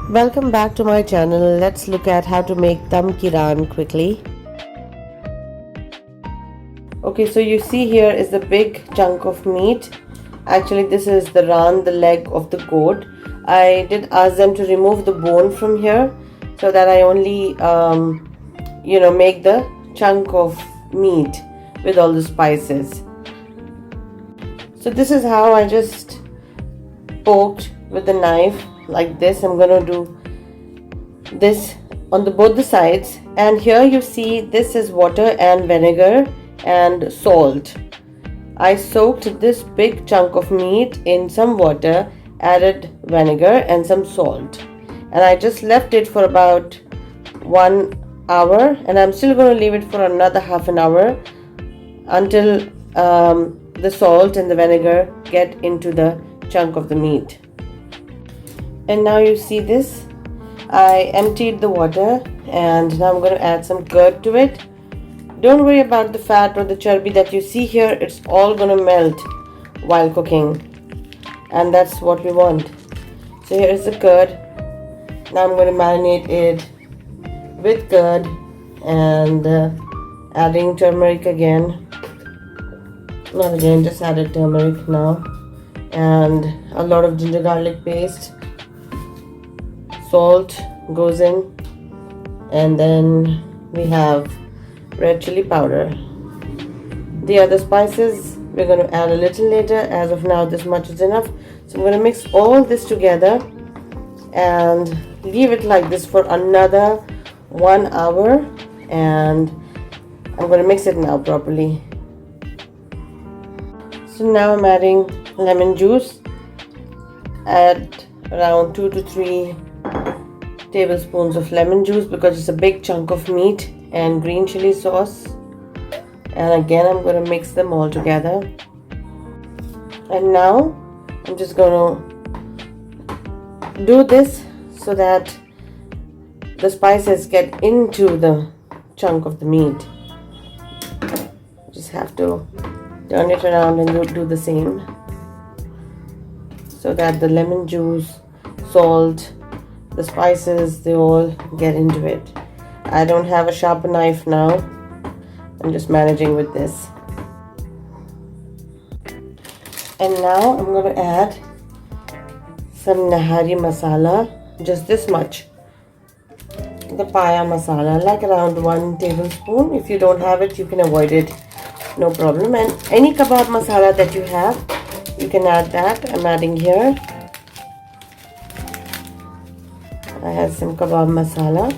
Welcome back to my channel. Let's look at how to make dum ki raan quickly. Okay, so you see here is the big chunk of meat. Actually, this is the raan, the leg of the goat. I did ask them to remove the bone from here so that I only make the chunk of meat with all the spices. So this is how I just poked with the knife like this. I'm gonna do this on both the sides, and here you see this is water and vinegar and salt. I soaked this big chunk of meat in some water, added vinegar and some salt, and I just left it for about 1 hour, and I'm still going to leave it for another half an hour until the salt and the vinegar get into the chunk of the meat. And now you see this, I emptied the water and now I'm going to add some curd to it. Don't worry about the fat or the charbi that you see here, it's all going to melt while cooking, and that's what we want. So here is the curd. Now I'm going to marinate it with curd and adding turmeric again. Not again, just added turmeric now, and a lot of ginger garlic paste. Salt goes in, and then we have red chili powder. The other spices we're going to add a little later. As of now, this much is enough. So I'm going to mix all this together and leave it like this for another 1 hour, and I'm going to mix it now properly. So now I'm adding lemon juice. Add around 2 to 3 tablespoons of lemon juice because it's a big chunk of meat, and green chili sauce, and again I'm going to mix them all together. And now I'm just going to do this so that the spices get into the chunk of the meat. Just have to turn it around and do the same so that the lemon juice, salt, the spices, they all get into it. I don't have a sharper knife now. I'm just managing with this. And now I'm going to add some nahari masala, just this much. The paya masala, like around 1 tablespoon. If you don't have it, you can avoid it, no problem. And any kebab masala that you have, you can add that. I'm adding here. I have some kebab masala.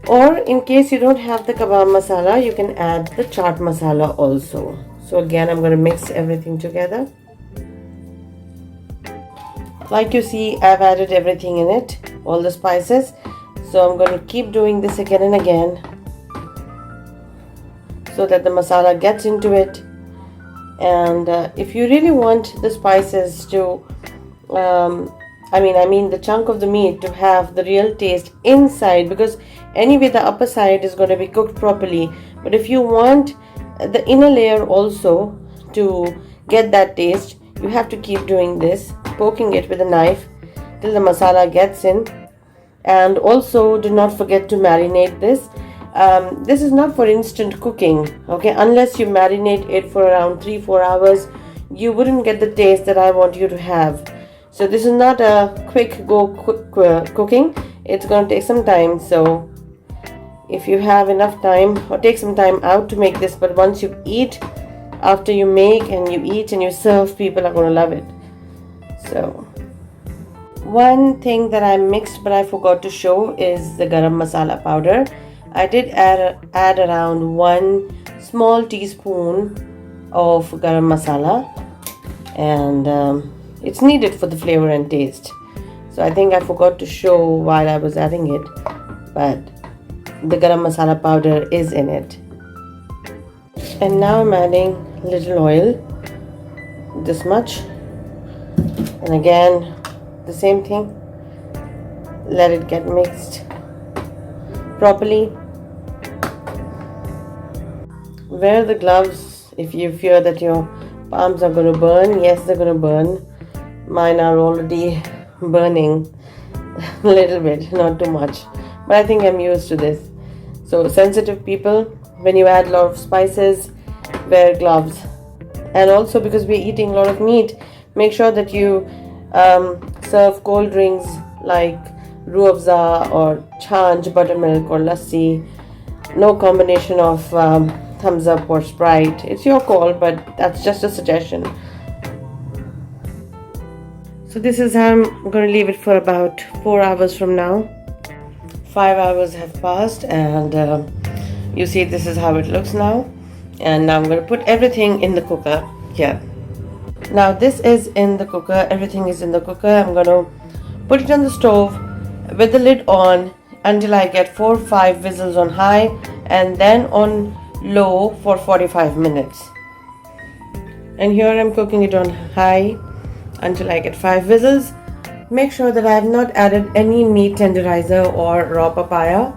Or in case you don't have the kebab masala, you can add the chaat masala also. So again, I'm going to mix everything together. Like you see, I've added everything in it, all the spices. So I'm going to keep doing this again and again so that the masala gets into it. And if you really want the spices to I mean the chunk of the meat to have the real taste inside, because anyway the upper side is going to be cooked properly, but if you want the inner layer also to get that taste, you have to keep doing this, poking it with a knife till the masala gets in. And also do not forget to marinate this. This is not for instant cooking, okay? Unless you marinate it for around 3-4 hours, you wouldn't get the taste that I want you to have. So this is not a quick cooking. It's going to take some time. So if you have enough time, or take some time out to make this, but once you eat, after you make and you eat and you serve, people are going to love it. So one thing that I mixed but I forgot to show is the garam masala powder. I did add around 1 small teaspoon of garam masala, and it's needed for the flavor and taste. So I think I forgot to show while I was adding it, but the garam masala powder is in it. And now I'm adding little oil, this much, and again the same thing. Let it get mixed properly. Wear the gloves if you fear that your palms are going to burn. Yes, they're going to burn. Mine are already burning. A little bit, not too much. But I think I'm used to this. So, sensitive people, when you add a lot of spices, wear gloves. And also, because we're eating a lot of meat, make sure that you serve cold drinks like ruafza or chanj, buttermilk, or lassi. No combination of thumbs up or Sprite. It's your call, but that's just a suggestion. So this is how I'm going to leave it for about 4 hours from now. 5 hours have passed, and you see this is how it looks now. And now I'm going to put everything in the cooker here. Now this is in the cooker. Everything is in the cooker. I'm going to put it on the stove with the lid on until I get 4 or 5 whistles on high, and then on low for 45 minutes. And here I'm cooking it on high until I get 5 whistles. Make sure that I have not added any meat tenderizer or raw papaya.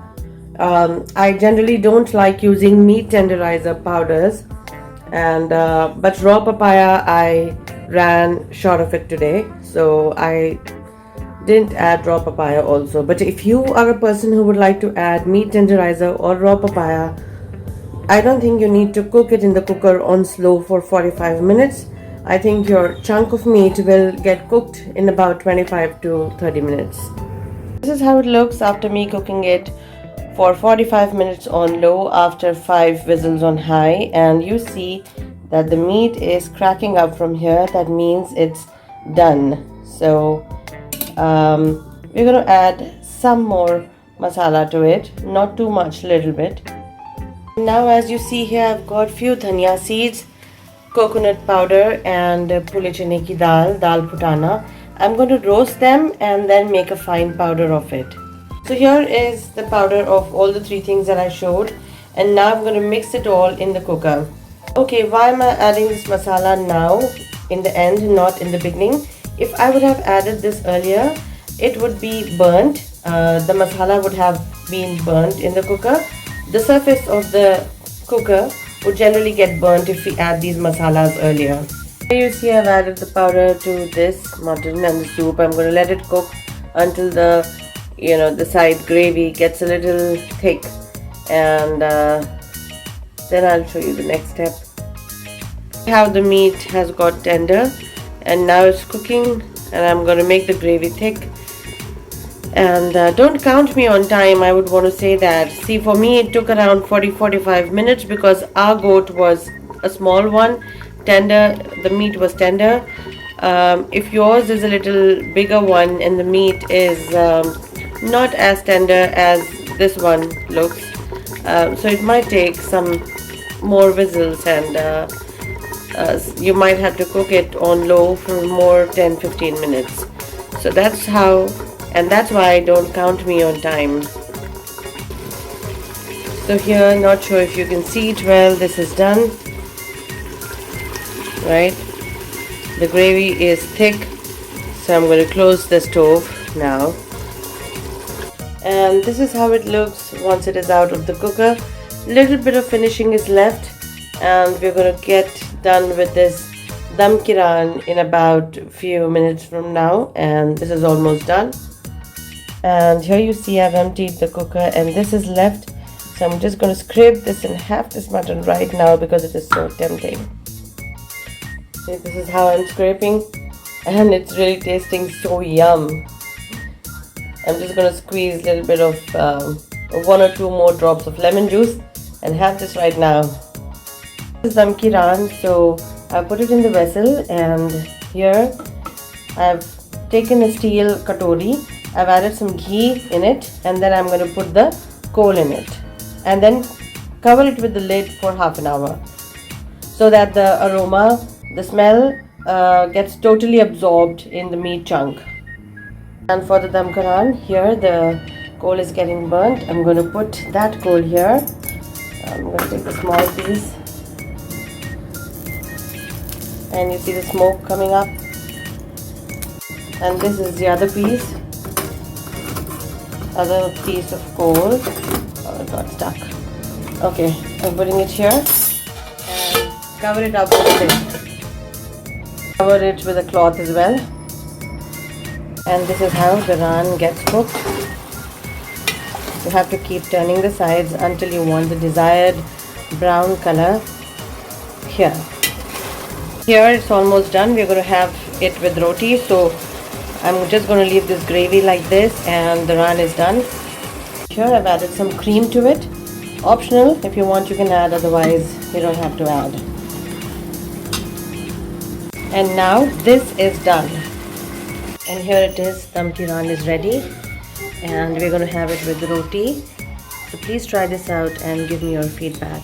I generally don't like using meat tenderizer powders, and but raw papaya I ran short of it today, so I didn't add raw papaya also. But if you are a person who would like to add meat tenderizer or raw papaya, I don't think you need to cook it in the cooker on slow for 45 minutes. I think your chunk of meat will get cooked in about 25 to 30 minutes. This is how it looks after me cooking it for 45 minutes on low after 5 whistles on high, and you see that the meat is cracking up from here. That means it's done. So we're going to add some more masala to it, not too much, little bit. Now as you see here, I've got few dhania seeds, coconut powder, and pule chane ki dal putana. I'm going to roast them and then make a fine powder of it. So here is the powder of all the 3 things that I showed, and now I'm going to mix it all in the cooker. Okay, why am I adding this masala now in the end, not in the beginning? If I would have added this earlier, it would be burnt. The masala would have been burnt in the cooker. The surface of the cooker would generally get burnt if we add these masalas earlier. Here you see I've added the powder to this mutton and the soup. I'm going to let it cook until the side gravy gets a little thick, and then I'll show you the next step. How the meat has got tender, and now it's cooking, and I'm going to make the gravy thick. And don't count me on time, I would want to say that. See, for me it took around 40-45 minutes because our goat was a small one, tender, the meat was tender. If yours is a little bigger one and the meat is not as tender as this one looks, so it might take some more whistles, and you might have to cook it on low for more 10-15 minutes. So that's how, and that's why don't count me on time. So here, not sure if you can see it well, this is done, right? The gravy is thick, so I'm going to close the stove now. And this is how it looks once it is out of the cooker. Little bit of finishing is left, and we're going to get done with this dum ki raan in about a few minutes from now, and this is almost done. And here you see I've emptied the cooker, and this is left, so I'm just going to scrape this and have this mutton right now because it is so tempting. See, this is how I'm scraping, and it's really tasting so yum. I'm just going to squeeze a little bit of 1 or 2 more drops of lemon juice and have this right now. This is dum ki raan, so I put it in the vessel, and here I've taken a steel katori. I've added some ghee in it, and then I'm going to put the coal in it, and then cover it with the lid for half an hour so that the aroma, the smell gets totally absorbed in the meat chunk. And for the dum ki raan, here the coal is getting burnt. I'm going to put that coal here. I'm going to take a small piece, and you see the smoke coming up, and this is the other piece of coal. Oh, it got stuck. Okay, I'm putting it here and cover it up with a lid. Cover it with a cloth as well. And this is how the Raan gets cooked. You have to keep turning the sides until you want the desired brown color. Here it's almost done. We're going to have it with roti, so I'm just going to leave this gravy like this, and the Raan is done. Here I've added some cream to it. Optional, if you want you can add, otherwise you don't have to add. And now this is done. And here it is, the Raan is ready. And we're going to have it with roti. So please try this out and give me your feedback.